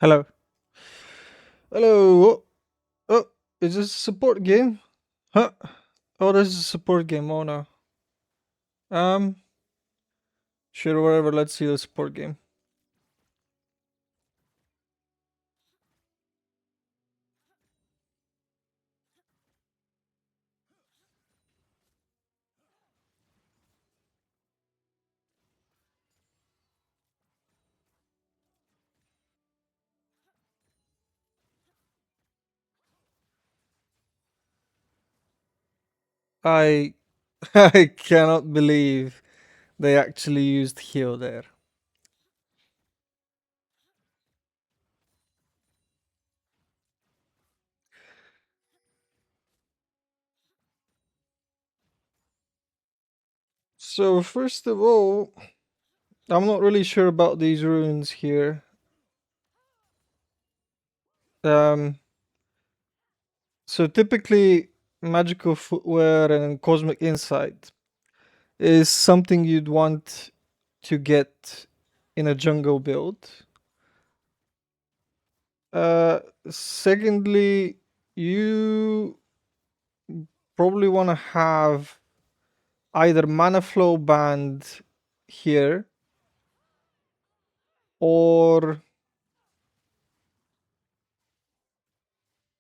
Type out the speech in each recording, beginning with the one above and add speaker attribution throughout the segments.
Speaker 1: Hello. Hello. Oh, is this a support game? Huh? Oh, this is a support game. Oh no. Um, sure, whatever. Let's see the support game. I I cannot believe they actually used heal there. So first of all, I'm not really sure about these runes here. Um, so typically, magical footwear and cosmic insight is something you'd want to get in a jungle build. Uh, Secondly, you probably want to have either mana flow band here or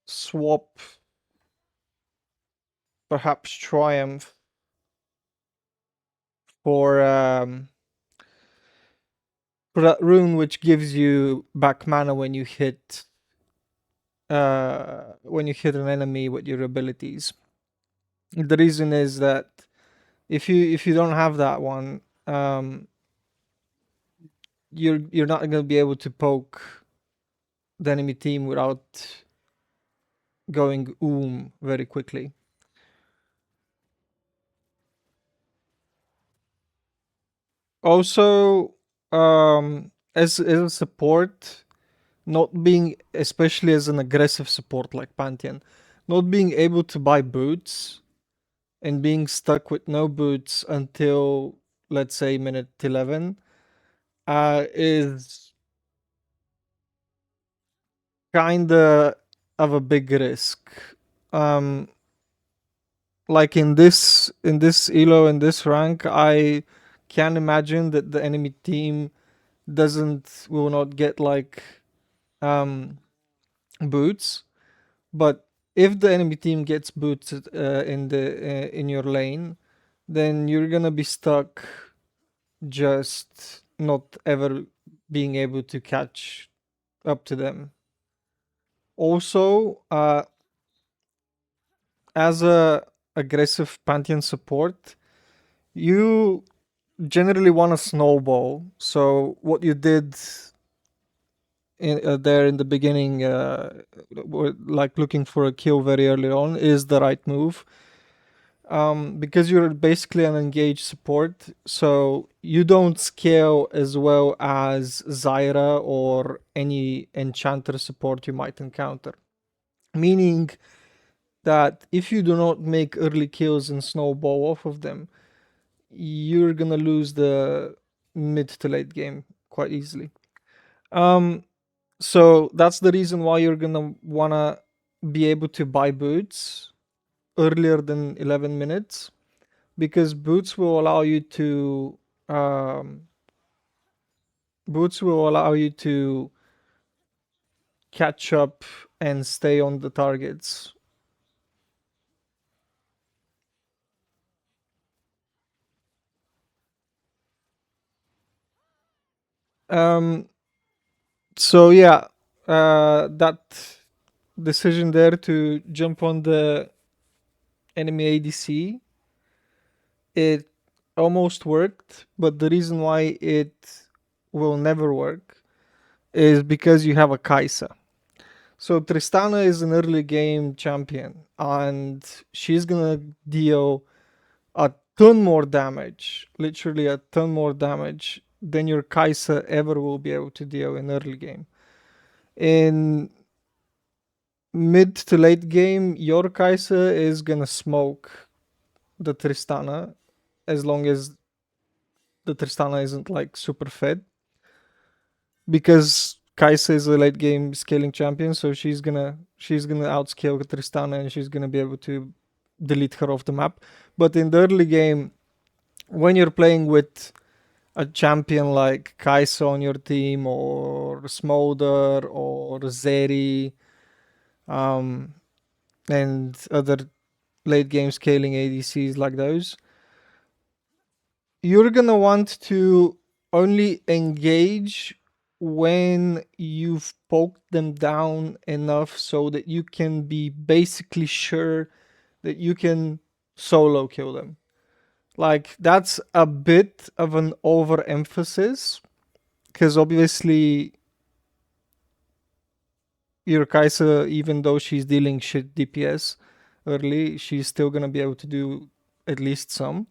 Speaker 1: swap perhaps triumph for that rune which gives you back mana when you hit an enemy with your abilities. The reason is that if you don't have that one, you're not gonna be able to poke the enemy team without going very quickly. Also, as a support, not being, especially as an aggressive support like Pantheon, not being able to buy boots and being stuck with no boots until, let's say, minute 11, is kinda of a big risk. Um, like in this elo, in this rank, I can imagine that the enemy team will not get like um boots, but if the enemy team gets boots in your lane, then you're gonna be stuck just not ever being able to catch up to them. Also, as a aggressive Pantheon support, you generally want a snowball. So what you did there in the beginning, like looking for a kill very early on, is the right move. Because you're basically an engaged support, so you don't scale as well as Zyra or any enchanter support you might encounter. Meaning that if you do not make early kills and snowball off of them, you're gonna lose the mid to late game quite easily. Um, so that's the reason why you're gonna wanna be able to buy boots earlier than 11 minutes, because um, boots will allow you to catch up and stay on the targets. Um, so yeah, that decision there to jump on the enemy ADC, it almost worked, but the reason why it will never work is because you have a Kaisa. So Tristana is an early game champion, and she's gonna deal a ton more damage, literally a ton more damage than your Kaisa ever will be able to deal in early game. In mid to late game, your Kaisa is gonna smoke the Tristana as long as the Tristana isn't like super fed, because Kai'Sa is a late game scaling champion, so she's gonna outscale Tristana and she's gonna be able to delete her off the map. But in the early game, when you're playing with a champion like Kai'Sa on your team, or Smolder, or Zeri, um, and other late game scaling ADCs like those, you're gonna want to only engage when you've poked them down enough so that you can be basically sure that you can solo kill them. Like, that's a bit of an overemphasis, because obviously your Kai'Sa, even though she's dealing shit DPS early, she's still gonna be able to do at least some.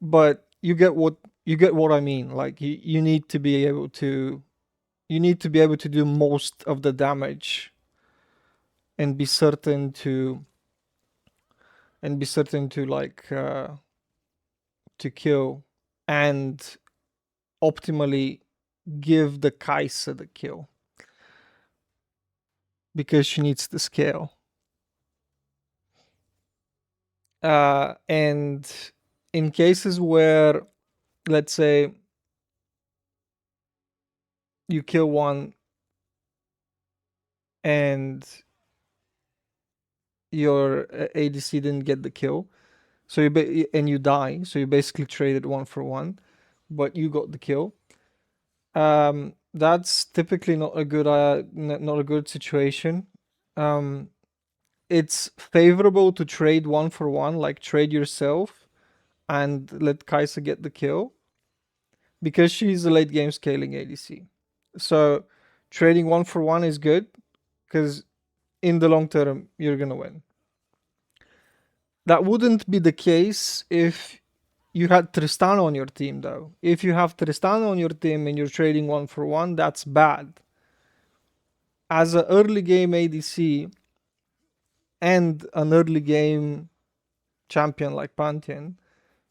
Speaker 1: But you get what I mean. Like, you need to be able to do most of the damage, and be certain to like to kill, and optimally give the Kai'Sa the kill, because she needs the scale. And in cases where, let's say, you kill one and your ADC didn't get the kill, so and you die, so you basically traded one for one, but you got the kill. That's typically not a good not a good situation. Um, it's favorable to trade one for one, like trade yourself and let Kai'Sa get the kill, because she's a late game scaling ADC. So trading one for one is good, because in the long term you're gonna win. That wouldn't be the case if you had Tristana on your team, though. If you have Tristana on your team and you're trading one for one, that's bad. As an early game ADC and an early game champion like Pantheon,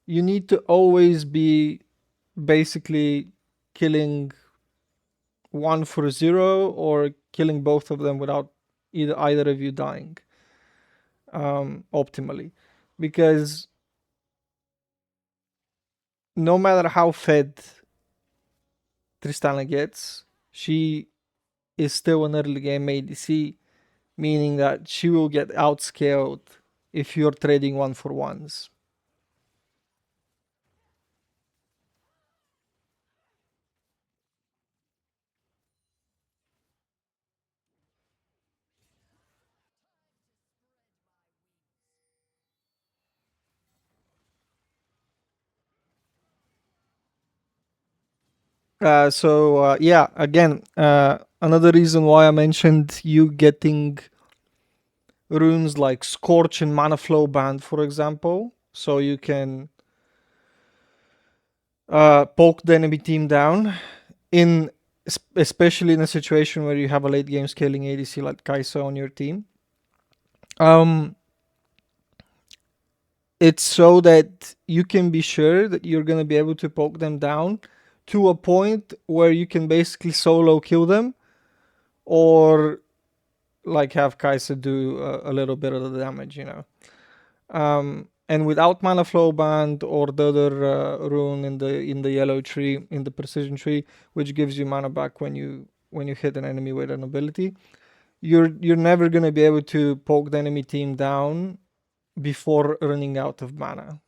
Speaker 1: you need to always be basically killing one for zero, or killing both of them without either of you dying, optimally. Because no matter how fed Tristana gets, she is still an early game ADC, meaning that she will get outscaled if you're trading one for ones. Yeah, again, another reason why I mentioned you getting runes like Scorch and Mana Flow Band, for example, so you can poke the enemy team down, in especially in a situation where you have a late game scaling ADC like Kai'Sa on your team. Um, it's so that you can be sure that you're gonna be able to poke them down to a point where you can basically solo kill them, or like have Kai'Sa do a little bit of the damage. And without Mana Flow Band, or the other rune in the yellow tree, in the precision tree, which gives you mana back when you hit an enemy with an ability, you're never gonna be able to poke the enemy team down before running out of mana.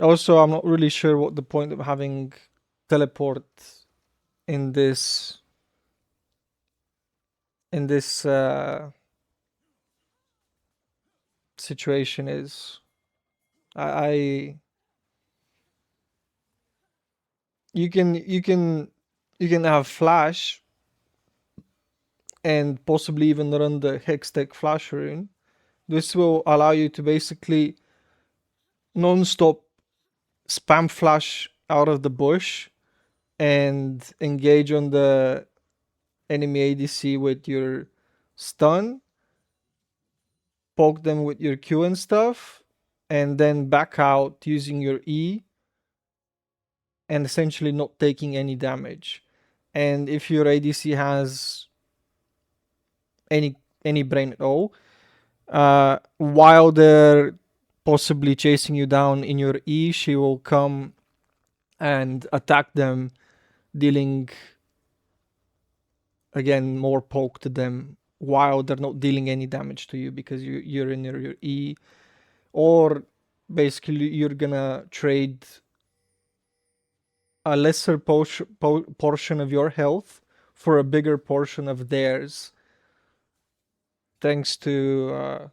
Speaker 1: Also, I'm not really sure what the point of having teleport in this situation is. I you can have flash, and possibly even run the Hextech flash rune. This will allow you to basically non-stop spam flash out of the bush and engage on the enemy ADC with your stun, poke them with your Q and stuff, and then back out using your E and essentially not taking any damage. And if your ADC has any any brain at all, while they're possibly chasing you down in your E, she will come and attack them, dealing again more poke to them while they're not dealing any damage to you because you're in your E. Or basically you're gonna trade a lesser portion of your health for a bigger portion of theirs, thanks to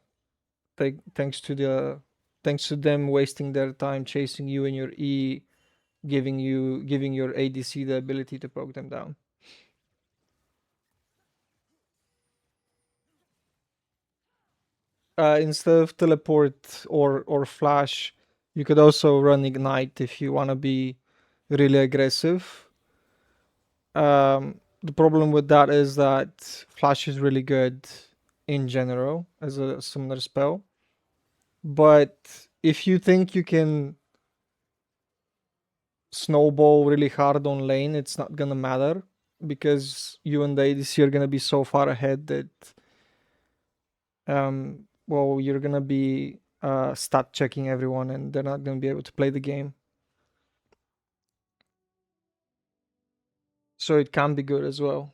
Speaker 1: thanks to the thanks to them wasting their time chasing you in your E, giving your ADC the ability to poke them down. Instead of teleport or flash, you could also run ignite if you want to be really aggressive. The problem with that is that flash is really good in general as a summoner spell, but if you think you can snowball really hard on lane, it's not gonna matter because you and the ADC are gonna be so far ahead that well, you're gonna be stat checking everyone and they're not gonna be able to play the game. So it can be good as well.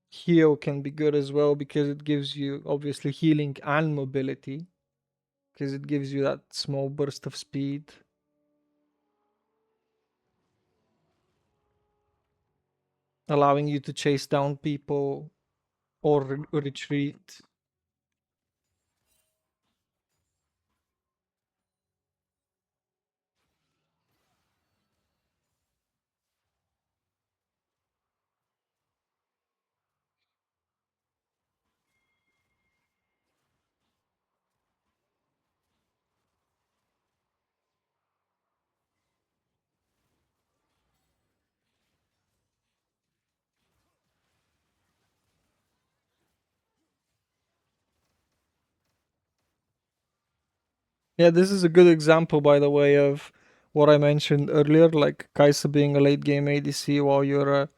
Speaker 1: Heal can be good as well because it gives you obviously healing and mobility because it gives you that small burst of speed, allowing you to chase down people or retreat. Yeah, this is a good example, by the way, of what I mentioned earlier, like Kaisa being a late game ADC while you're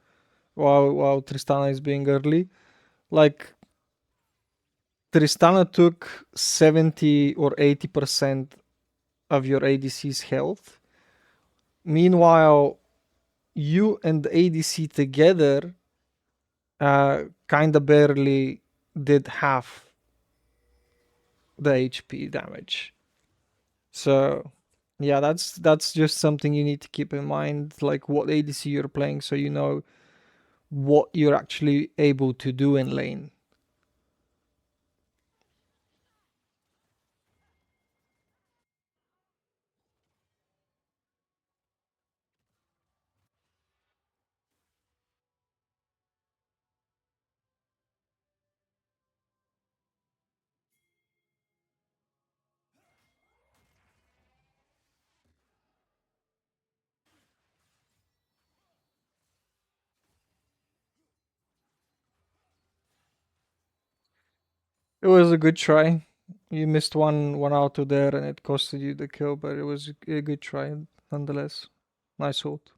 Speaker 1: while Tristana is being early. Like Tristana took 70 or 80% of your ADC's health. Meanwhile, you and the ADC together kinda barely did half the HP damage. So yeah, that's just something you need to keep in mind, like what ADC you're playing, so you know what you're actually able to do in lane. It was a good try. You missed one out to there, and it costed you the kill, but it was a good try nonetheless. Nice ult.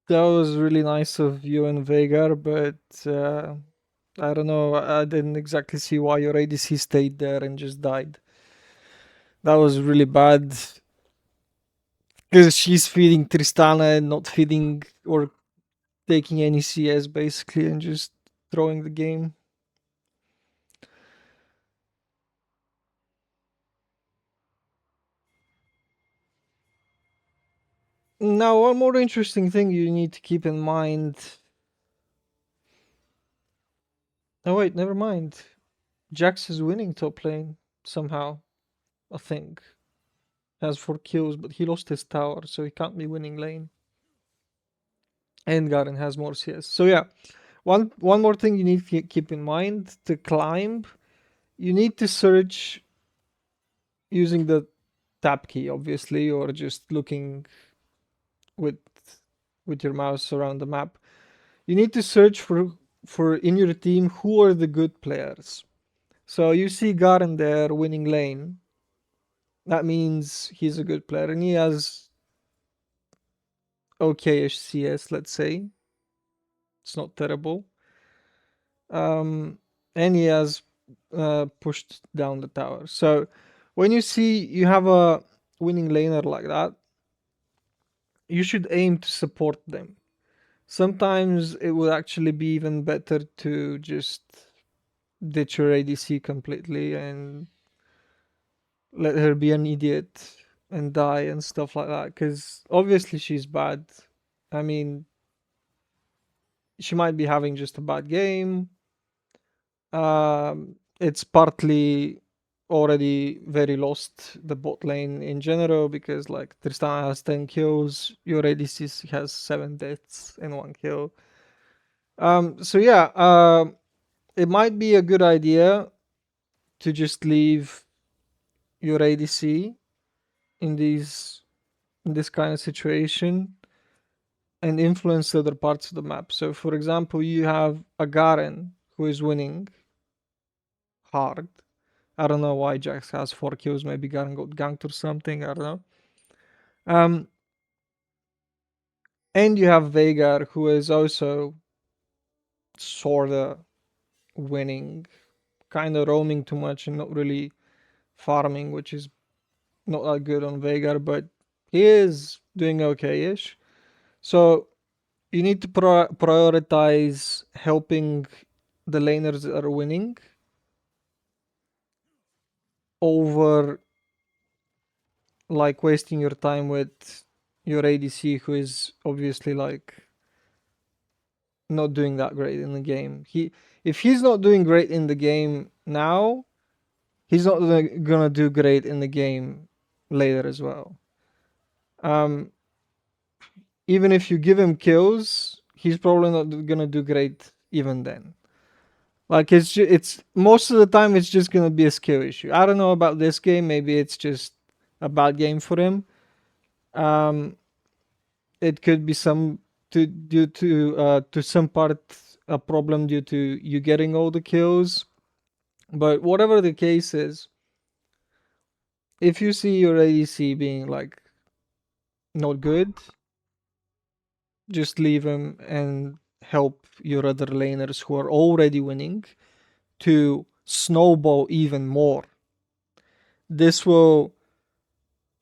Speaker 1: That was really nice of you and Veigar, but I don't know. I didn't exactly see why your ADC stayed there and just died. That was really bad because she's feeding Tristana and not feeding or taking any CS basically and just throwing the game. Now, one more interesting thing you need to keep in mind. Oh wait, never mind. Jax is winning top lane somehow. I think. has 4 kills, but he lost his tower, so he can't be winning lane. And Garen has more CS. So yeah, one more thing you need to keep in mind: to climb, you need to search using the tab key, obviously, or just looking with your mouse around the map. You need to search for in your team who are the good players. So you see Garen there winning lane. That means he's a good player, and he has okay-ish CS. Let's say it's not terrible. And he has pushed down the tower. So when you see you have a winning laner like that, you should aim to support them. Sometimes it would actually be even better to just ditch your ADC completely and let her be an idiot and die and stuff like that. Because obviously she's bad. I mean, she might be having just a bad game. It's partly already very lost the bot lane in general because like Tristana has 10 kills, your ADC has 7 deaths and 1 kill. So yeah, it might be a good idea to just leave your ADC in this kind of situation and influence other parts of the map. So for example, you have a Garen who is winning hard. I don't know why Jax has 4 kills. Maybe Garen got ganked or something. I don't know. Um, and you have Veigar who is also sorta winning, kind of roaming too much and not really farming, which is not that good on Veigar, but he is doing okay-ish. So you need to prioritize helping the laners that are winning over like wasting your time with your ADC who is obviously like not doing that great in the game. If he's not doing great in the game now, he's not gonna do great in the game later as well. Um, Even if you give him kills, he's probably not gonna do great even then. Like it's most of the time it's just gonna be a skill issue. I don't know about this game. Maybe it's just a bad game for him. Um, it could be some due to some part a problem due to you getting all the kills. But whatever the case is, if you see your ADC being like not good, just leave him and help your other laners who are already winning to snowball even more. This will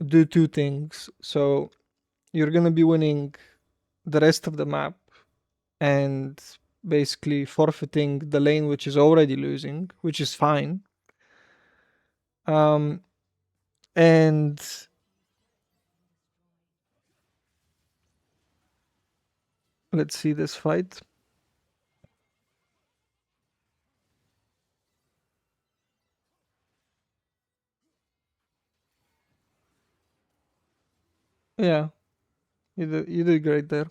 Speaker 1: do two things. So you're gonna be winning the rest of the map and basically forfeiting the lane which is already losing, which is fine. Um, and let's see this fight. Yeah, you did great there.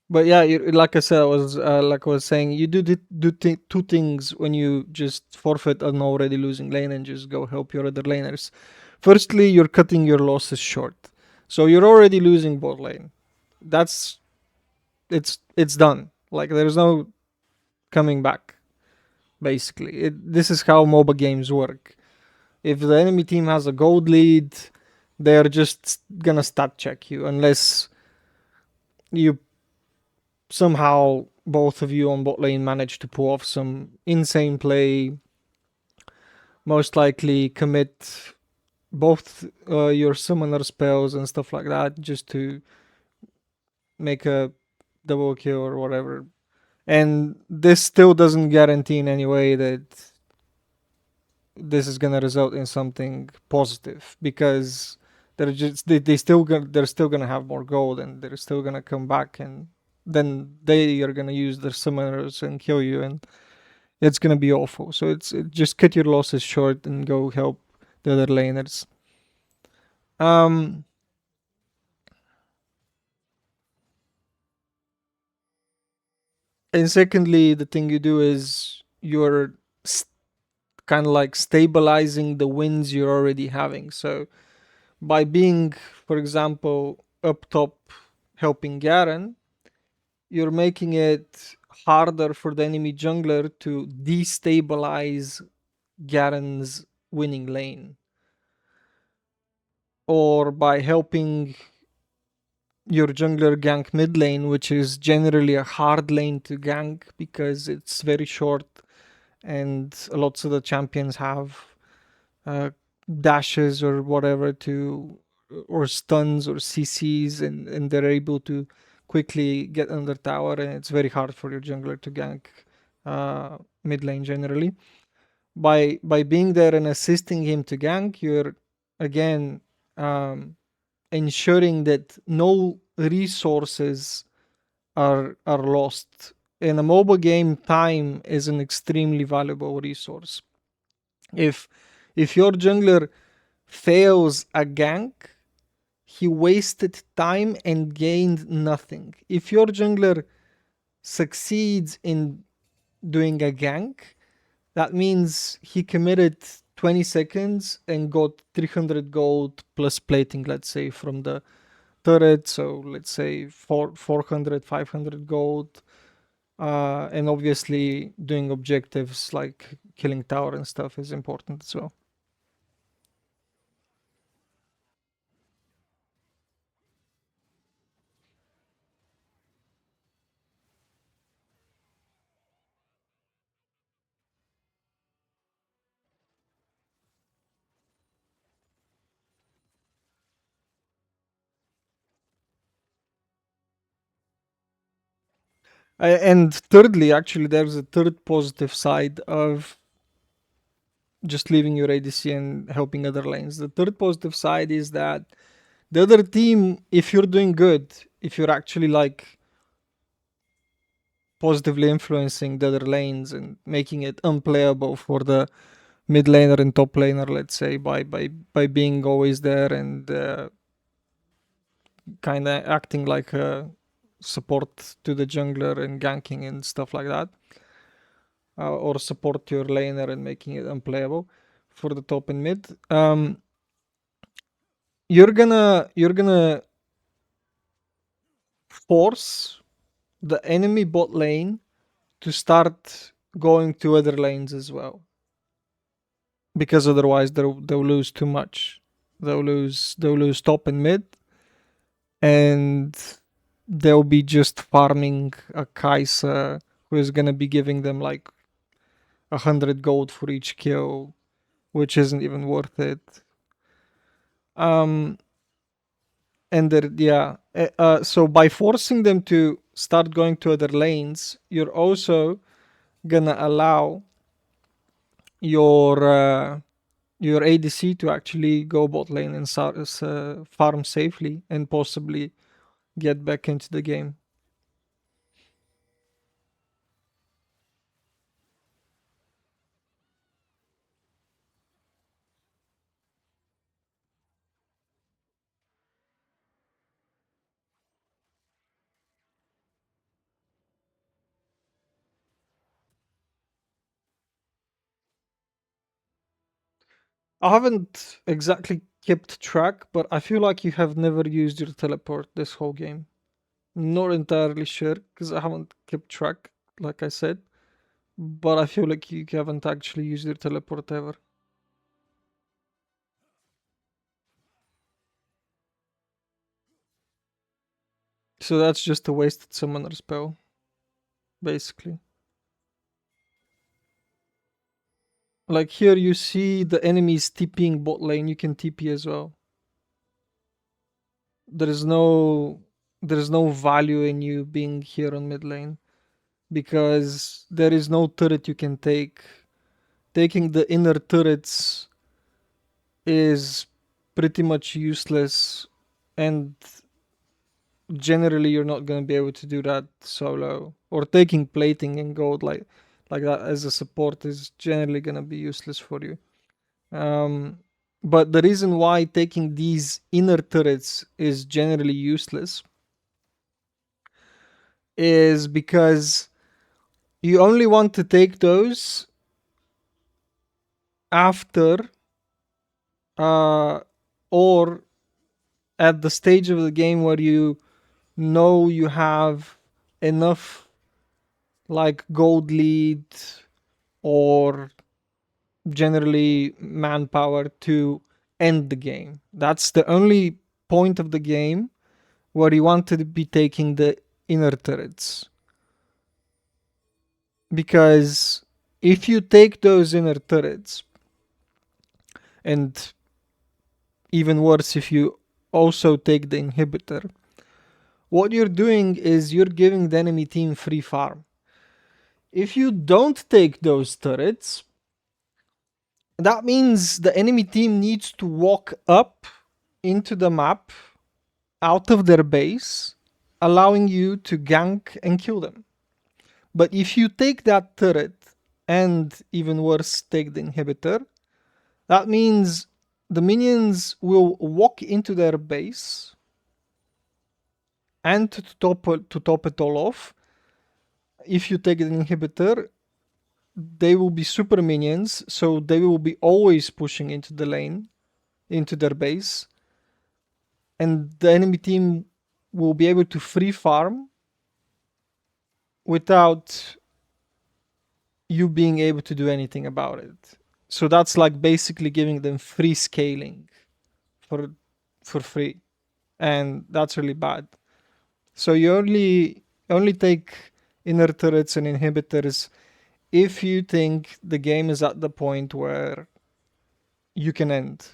Speaker 1: But yeah, like I said, I was saying, you two things when you just forfeit an already losing lane and just go help your other laners. Firstly, you're cutting your losses short, so you're already losing bot lane. That's it's done. Like there's no coming back. Basically, this is how MOBA games work. If the enemy team has a gold lead, they're just gonna stat check you unless you somehow both of you on bot lane manage to pull off some insane play. Most likely commit both your summoner spells and stuff like that just to make a double kill or whatever. And this still doesn't guarantee in any way that this is gonna result in something positive because they're still gonna have more gold and they're still gonna come back and then they are gonna use their summoners and kill you and it's gonna be awful. So just cut your losses short and go help the other laners. Um, and secondly, the thing you do is you're kind of like stabilizing the wins you're already having. So by being, for example, up top helping Garen, you're making it harder for the enemy jungler to destabilize Garen's winning lane. Or by helping your jungler gank mid lane, which is generally a hard lane to gank because it's very short and lots of the champions have uh, dashes or whatever to or stuns or CCs and they're able to quickly get under tower and it's very hard for your jungler to gank mid lane generally. By being there and assisting him to gank, you're again ensuring that no resources are lost. In a mobile game, time is an extremely valuable resource. If if your jungler fails a gank, he wasted time and gained nothing. If your jungler succeeds in doing a gank, that means he committed 20 seconds and got 300 gold plus plating, let's say, from the turret. So let's say 400, 500 gold. And obviously, doing objectives like killing tower and stuff is important as well. And thirdly, actually, there's a third positive side of just leaving your ADC and helping other lanes. The third positive side is that the other team, if you're doing good, if you're actually like positively influencing the other lanes and making it unplayable for the mid laner and top laner, let's say, by being always there and kind of acting like a support to the jungler and ganking and stuff like that, or support your laner and making it unplayable for the top and mid. You're gonna force the enemy bot lane to start going to other lanes as well, because otherwise they'll lose too much. They'll lose top and mid, and they'll be just farming a Kai'Sa who is gonna be giving them like 100 gold for each kill, which isn't even worth it. Um, and so by forcing them to start going to other lanes, you're also gonna allow your your ADC to actually go bot lane and farm safely and possibly get back into the game. I haven't exactly kept track, but I feel like you have never used your teleport this whole game. Not entirely sure because I haven't kept track, like I said, but I feel like you haven't actually used your teleport ever. So that's just a wasted summoner spell, basically. Like here you see the enemies TPing bot lane, you can TP as well. There is no there is no value in you being here on mid lane because there is no turret you can take taking the inner turrets is pretty much useless, and generally you're not going to be able to do that solo. Or taking plating and gold like that as a support is generally going to be useless for you. But the reason why taking these inner turrets is generally useless is because you only want to take those after uh, or at the stage of the game where you know you have enough like gold lead or generally manpower to end the game. That's the only point of the game where you want to be taking the inner turrets. Because if you take those inner turrets, and even worse, if you also take the inhibitor, what you're doing is you're giving the enemy team free farm. If you don't take those turrets, that means the enemy team needs to walk up into the map out of their base, allowing you to gank and kill them. But if you take that turret and even worse, take the inhibitor, that means the minions will walk into their base, and to top it all off, if you take the inhibitor, they will be super minions, so they will be always pushing into the lane, into their base, and the enemy team will be able to free farm without you being able to do anything about it. So that's like basically giving them free scaling for for free, and that's really bad. So you only take inner turrets and inhibitors if you think the game is at the point where you can end.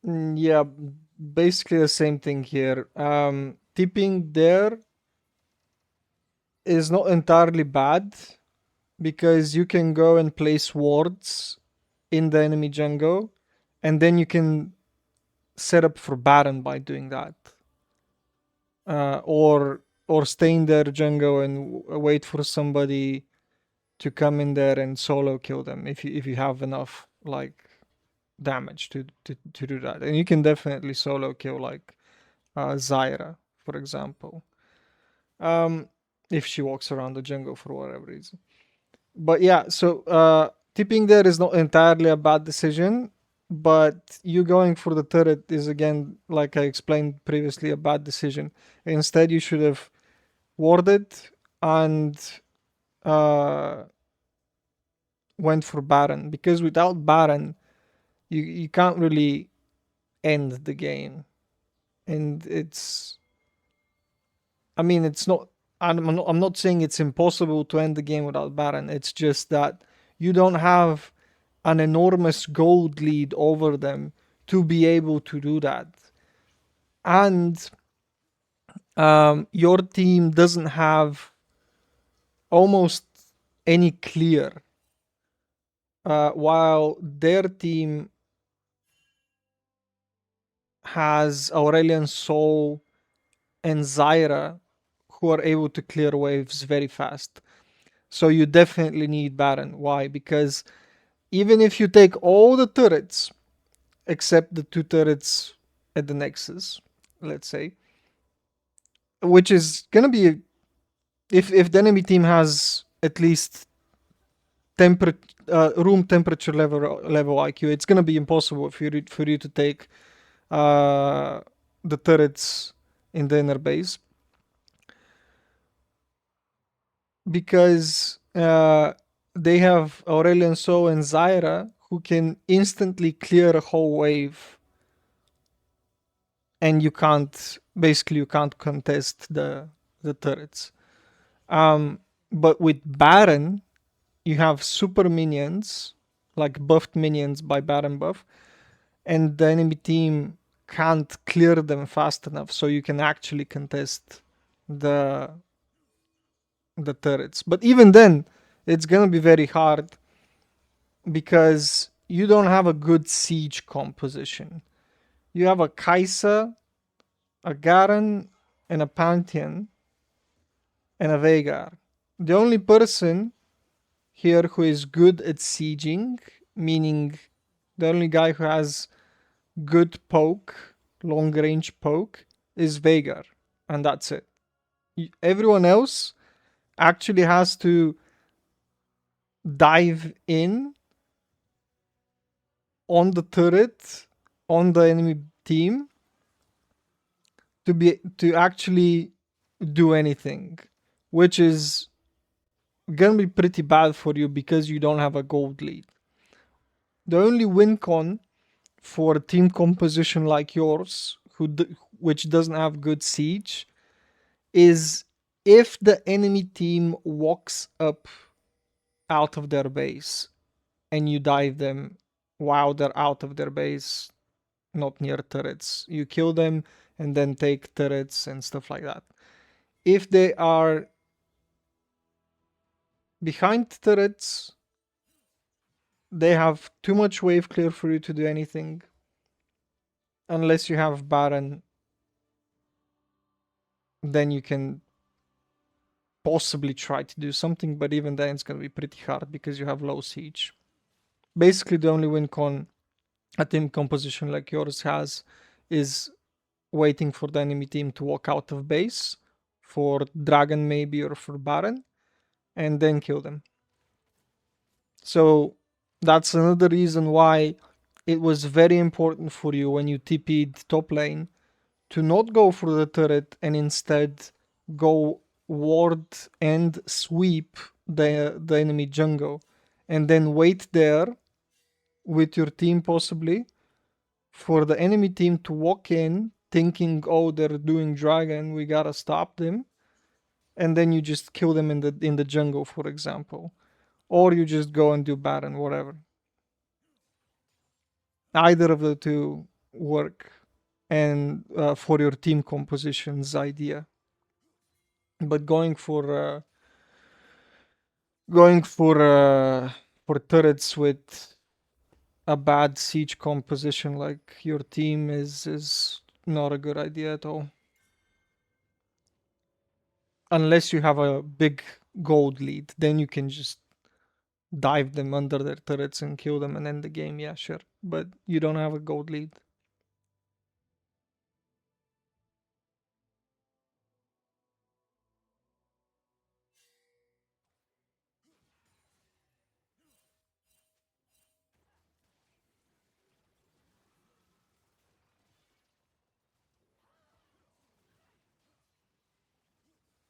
Speaker 1: Yeah, basically the same thing here. Tipping there is not entirely bad because you can go and place wards in the enemy jungle, and then you can set up for Baron by doing that. Or stay in their jungle and wait for somebody to come in there and solo kill them if you have enough like damage to do that. And you can definitely solo kill like Zyra, for example. Um, if she walks around the jungle for whatever reason. But yeah, so tipping there is not entirely a bad decision, but you going for the turret is again, like I explained previously, a bad decision. Instead, you should have warded and uh, went for Baron, because without Baron, you can't really end the game. And I mean, it's not. I'm not saying it's impossible to end the game without Baron. It's just that you don't have an enormous gold lead over them to be able to do that. And your team doesn't have almost any clear, while their team has Aurelian Soul and Zyra, who are able to clear waves very fast. So you definitely need Baron. Why? Because even if you take all the turrets except the two turrets at the Nexus, let's say, which is gonna be, if the enemy team has at least room temperature level IQ. It's gonna be impossible for you to take uh, the turrets in the inner base because they have Aurelion Sol and Zyra who can instantly clear a whole wave, and you can't contest the turrets. But with Baron, you have super minions, like buffed minions by Baron buff, and the enemy team can't clear them fast enough, so you can actually contest the the turrets. But even then, it's gonna be very hard because you don't have a good siege composition. You have a Kaisa, a Garen, and a Pantheon, and a Veigar. The only person here who is good at sieging, meaning the only guy who has good poke, long range poke, is Veigar, and that's it. Everyone else actually has to dive in on the turret on the enemy team to actually do anything, which is gonna be pretty bad for you because you don't have a gold lead. The only win con for a team composition like yours, which doesn't have good siege, is if the enemy team walks up out of their base and you dive them while they're out of their base, not near turrets. You kill them and then take turrets and stuff like that. If they are behind turrets, they have too much wave clear for you to do anything. Unless you have Baron, then you can possibly try to do something, but even then it's going to be pretty hard because you have low siege. Basically, the only win con a team composition like yours has is waiting for the enemy team to walk out of base for Dragon maybe or for Baron and then kill them. So that's another reason why it was very important for you when you TP'd top lane to not go for the turret and instead go ward and sweep the enemy jungle and then wait there with your team possibly for the enemy team to walk in thinking, oh, they're doing dragon, we gotta stop them, and then you just kill them in the jungle, for example, or you just go and do Baron, whatever. Either of the two work, and for your team composition's idea. But going for turrets with a bad siege composition like your team is not a good idea at all. Unless you have a big gold lead, then you can just dive them under their turrets and kill them and end the game. Yeah, sure. But you don't have a gold lead.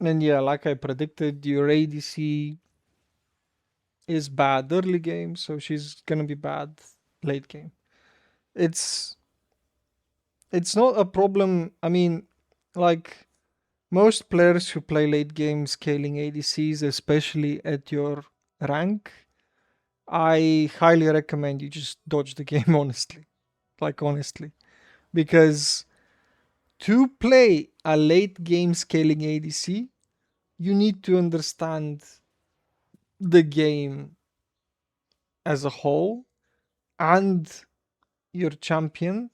Speaker 1: And yeah, like I predicted, your ADC is bad early game, so she's gonna be bad late game. It's it's not a problem. I mean, like most players who play late game scaling ADCs, especially at your rank, I highly recommend you just dodge the game honestly. Like honestly. Because to play a late game scaling ADC, you need to understand the game as a whole and your champion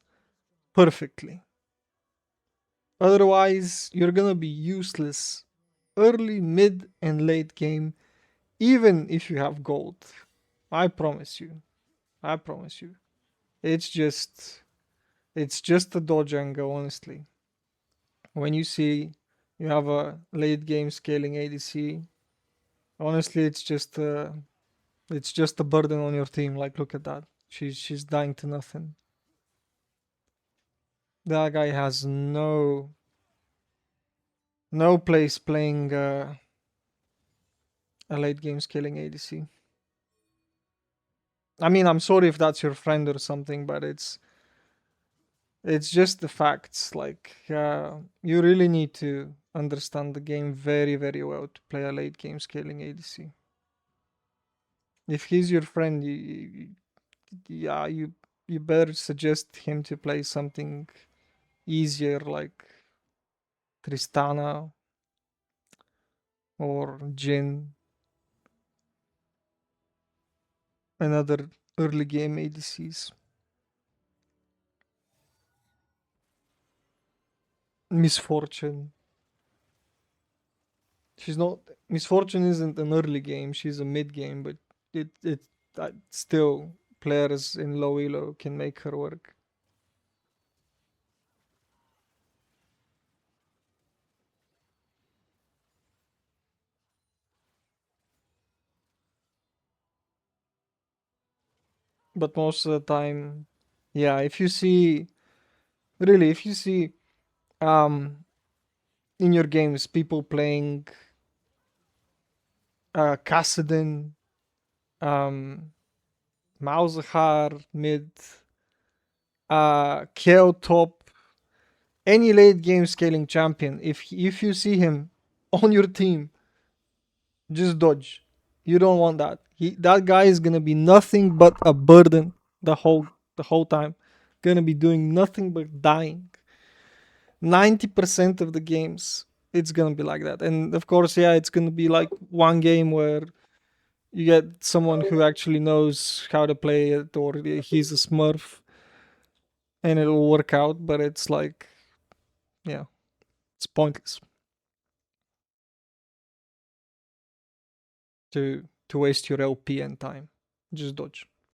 Speaker 1: perfectly. Otherwise, you're gonna be useless early, mid, and late game, even if you have gold. I promise you. I promise you. It's just it's just a dodge angle, honestly. When you see you have a late game scaling ADC, honestly, it's just It's just a burden on your team. Like, look at that. She's dying to nothing. That guy has no place playing a late game scaling ADC. I mean, I'm sorry if that's your friend or something, but it's just the facts. Like, you really need to understand the game very, very well to play a late game scaling ADC. If he's your friend, yeah, you better suggest him to play something easier like Tristana or Jin, another early game ADCs. Misfortune. She's not. Misfortune isn't an early game. She's a mid game, but it still players in low elo can make her work. But most of the time, yeah. If you see, really, if you see, um, in your games, people playing Kassadin, um, Malzahar mid, Kale top, any late game scaling champion, if you see him on your team, just dodge. You don't want that. That guy is gonna be nothing but a burden the whole time. Gonna be doing nothing but dying. 90% of the games, it's gonna be like that. And of course, yeah, it's gonna be like one game where you get someone who actually knows how to play it, or he's a smurf, and it'll work out. But it's like, yeah, it's pointless to waste your LP and time. Just dodge.